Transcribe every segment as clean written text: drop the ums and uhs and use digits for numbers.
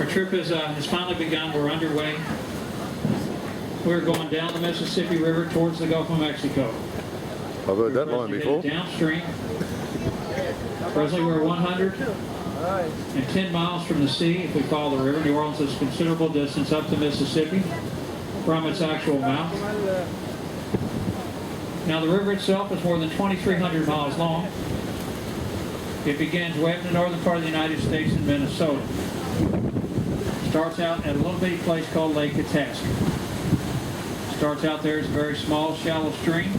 Our trip has finally begun. We're underway. We're going down the Mississippi River towards the Gulf of Mexico. I've heard that line before. Downstream. Presently we're 110 miles from the sea. If we follow the river, New Orleans is a considerable distance up the Mississippi from its actual mouth. Now the river itself is more than 2,300 miles long. It begins way up in the northern part of the United States in Minnesota. Starts out at a little bitty place called Lake Itasca. Starts out there as a very small, shallow stream.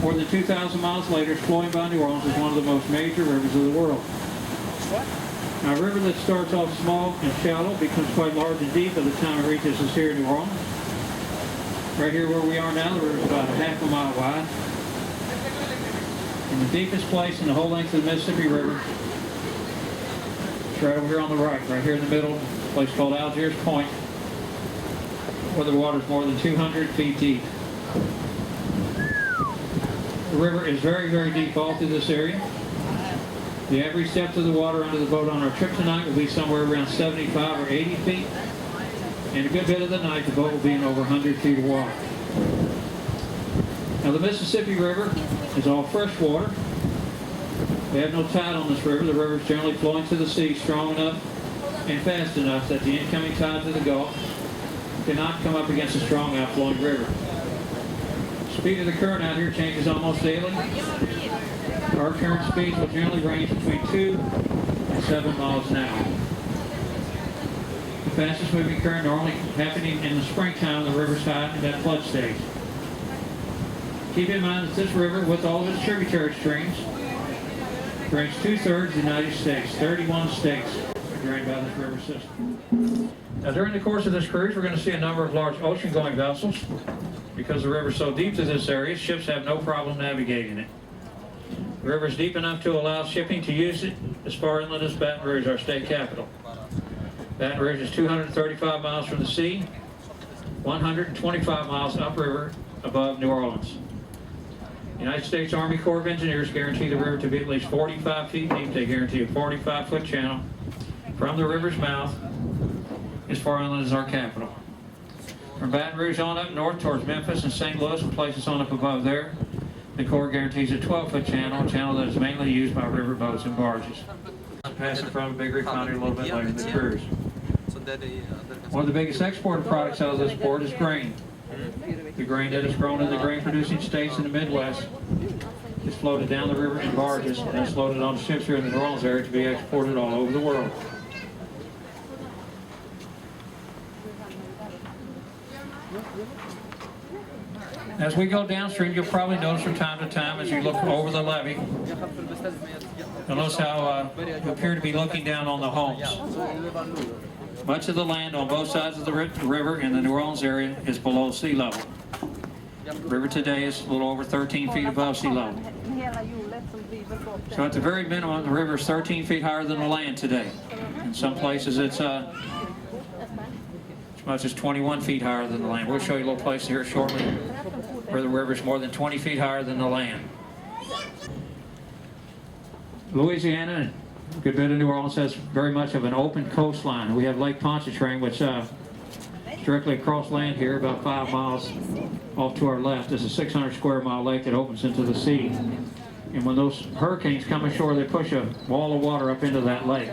More than 2,000 miles later, it's flowing by New Orleans as one of the most major rivers of the world. Now, a river that starts off small and shallow becomes quite large and deep by the time it reaches us here in New Orleans. Right here where we are now, the river is about a half a mile wide. And the deepest place in the whole length of the Mississippi River, it's right over here on the right here in the middle, a place called Algiers Point, where the water is more than 200 feet deep. The river is very, very deep all through this area. The average depth of the water under the boat on our trip tonight will be somewhere around 75 or 80 feet. And a good bit of the night, the boat will be in over 100 feet of water. Now, the Mississippi River is all fresh water. We have no tide on this river. The river is generally flowing to the sea strong enough and fast enough that the incoming tides of the Gulf cannot come up against a strong outflowing river. Speed of the current out here changes almost daily. Our current speeds will generally range between 2 and 7 miles an hour. The fastest moving current normally happening in the springtime when the river's high in that flood stage. Keep in mind that this river, with all of its tributary streams, drains 2/3 of the United States. 31 states are drained by this river system. Now, during the course of this cruise, we're going to see a number of large ocean-going vessels. Because the river is so deep to this area, ships have no problem navigating it. The river is deep enough to allow shipping to use it as far inland as Baton Rouge, our state capital. Baton Rouge is 235 miles from the sea, 125 miles upriver above New Orleans. The United States Army Corps of Engineers guarantee the river to be at least 45 feet deep. They guarantee a 45-foot channel from the river's mouth as far inland as our capital. From Baton Rouge on up north towards Memphis and St. Louis and places on up above there, the Corps guarantees a 12-foot channel, a channel that is mainly used by river boats and barges. Passing from a big refinery a little bit later in the cruise. One of the biggest exported products out of this port is grain. The grain that is grown in the grain-producing states in the Midwest is floated down the river in barges and is loaded on ships here in the New Orleans area to be exported all over the world. As we go downstream, you'll probably notice from time to time as you look over the levee, you'll notice how you appear to be looking down on the homes. Much of the land on both sides of the river in the New Orleans area is below sea level. The river today is a little over 13 feet above sea level. So at the very minimum, the river is 13 feet higher than the land today. In some places it's as much as 21 feet higher than the land. We'll show you a little place here shortly where the river is more than 20 feet higher than the land. Louisiana, a good bit of New Orleans, has very much of an open coastline. We have Lake Pontchartrain, which is directly across land here, about 5 miles off to our left. It's a 600 square mile lake that opens into the sea. And when those hurricanes come ashore, they push a wall of water up into that lake.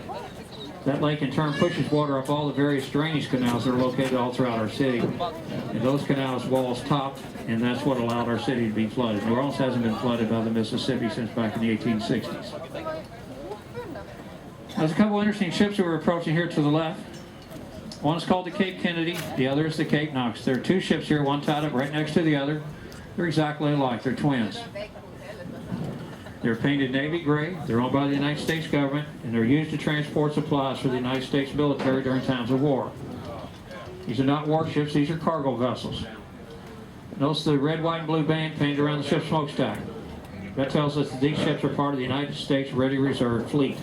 That lake in turn pushes water up all the various drainage canals that are located all throughout our city. And those canals' walls topped, and that's what allowed our city to be flooded. New Orleans hasn't been flooded by the Mississippi since back in the 1860s. There's a couple interesting ships that we're approaching here to the left. One is called the Cape Kennedy, the other is the Cape Knox. There are two ships here, one tied up right next to the other. They're exactly alike, they're twins. They're painted navy gray, they're owned by the United States government, and they're used to transport supplies for the United States military during times of war. These are not warships, these are cargo vessels. Notice the red, white, and blue band painted around the ship's smokestack. That tells us that these ships are part of the United States Ready Reserve Fleet.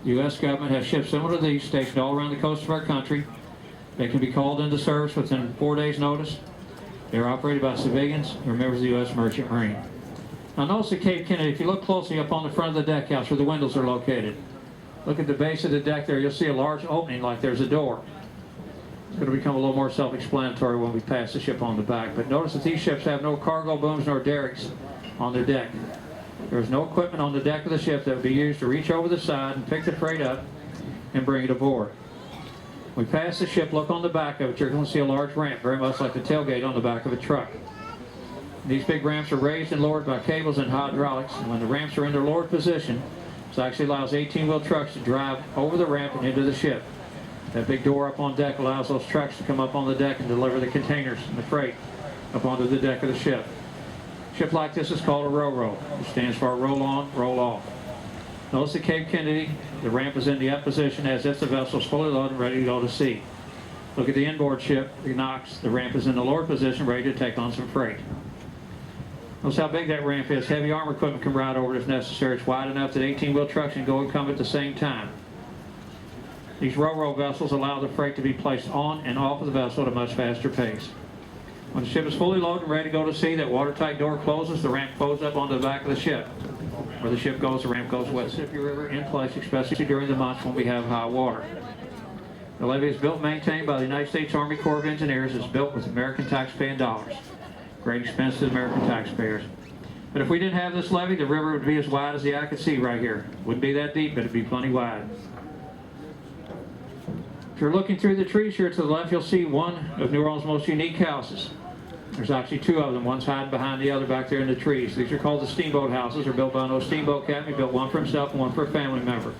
The U.S. government has ships similar to these stationed all around the coast of our country. They can be called into service within 4 days' notice. They're operated by civilians or members of the U.S. Merchant Marine. Now notice the Cape Kennedy. If you look closely up on the front of the deck house where the windows are located, Look at the base of the deck there. You'll see a large opening like there's a door. It's going to become a little more self-explanatory when we pass the ship on the back. But notice that these ships have no cargo booms nor derricks on their deck. There's no equipment on the deck of the ship that would be used to reach over the side and pick the freight up and bring it aboard. We pass the ship, look on the back of it, you're going to see a large ramp, very much like the tailgate on the back of a truck. These big ramps are raised and lowered by cables and hydraulics, and when the ramps are in their lowered position, this actually allows 18-wheel trucks to drive over the ramp and into the ship. That big door up on deck allows those trucks to come up on the deck and deliver the containers and the freight up onto the deck of the ship. A ship like this is called a Ro-Ro, which stands for roll on, roll off. Notice at Cape Kennedy, the ramp is in the up position as if the vessel is fully loaded and ready to go to sea. Look at the inboard ship, the Knox, the ramp is in the lower position ready to take on some freight. Notice how big that ramp is. Heavy armor equipment can ride over it if necessary. It's wide enough that 18-wheel trucks can go and come at the same time. These Ro-Ro vessels allow the freight to be placed on and off of the vessel at a much faster pace. When the ship is fully loaded and ready to go to sea, that watertight door closes, the ramp closes up onto the back of the ship. Where the ship goes, the ramp goes with it. Mississippi River in place, especially during the months when we have high water. The levee is built and maintained by the United States Army Corps of Engineers. It's built with American taxpaying dollars. Great expense to the American taxpayers. But if we didn't have this levee, the river would be as wide as the eye could see right here. Wouldn't be that deep, but it'd be plenty wide. If you're looking through the trees here to the left, you'll see one of New Orleans' most unique houses. There's actually two of them. One's hiding behind the other back there in the trees. These are called the steamboat houses. They're built by an old steamboat captain. He built one for himself and one for a family member.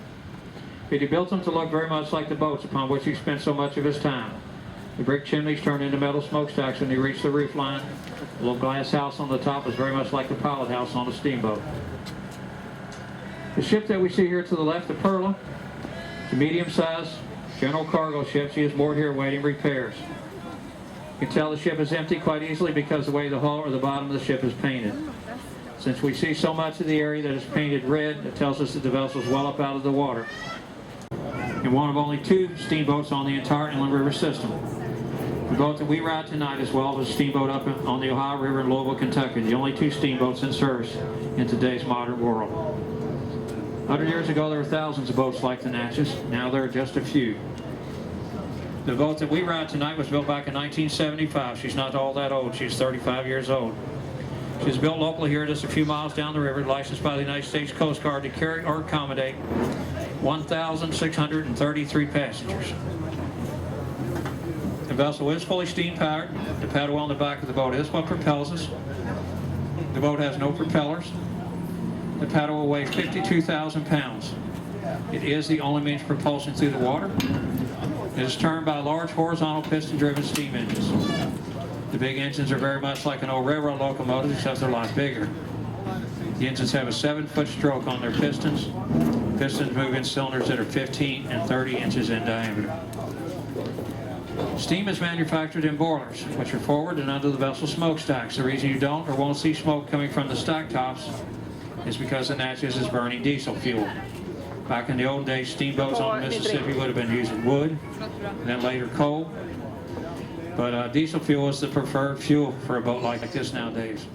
He built them to look very much like the boats upon which he spent so much of his time. The brick chimneys turned into metal smokestacks when you reach the roof line. The little glass house on the top is very much like the pilot house on a steamboat. The ship that we see here to the left, the Perla, is a medium-sized general cargo ship. She is moored here awaiting repairs. You can tell the ship is empty quite easily because the way the hull or the bottom of the ship is painted. Since we see so much of the area that is painted red, it tells us that the vessel is well up out of the water. And one of only two steamboats on the entire Inland River system. The boat that we ride tonight as well as a steamboat up on the Ohio River in Louisville, Kentucky. The only two steamboats in service in today's modern world. 100 years ago there were thousands of boats like the Natchez. Now there are just a few. The boat that we ride tonight was built back in 1975. She's not all that old. She's 35 years old. She's built locally here just a few miles down the river, licensed by the United States Coast Guard to carry or accommodate 1,633 passengers. The vessel is fully steam powered. The paddle on the back of the boat is what propels us. The boat has no propellers. The paddle will weigh 52,000 pounds. It is the only means of propulsion through the water. It is turned by large horizontal piston-driven steam engines. The big engines are very much like an old railroad locomotive, except they're a lot bigger. The engines have a 7-foot stroke on their pistons. Pistons move in cylinders that are 15 and 30 inches in diameter. Steam is manufactured in boilers, which are forward and under the vessel smokestacks. The reason you don't or won't see smoke coming from the stack tops is because the Natchez is burning diesel fuel. Back in the old days, steamboats on the Mississippi would have been using wood, and then later coal. But diesel fuel is the preferred fuel for a boat like this nowadays.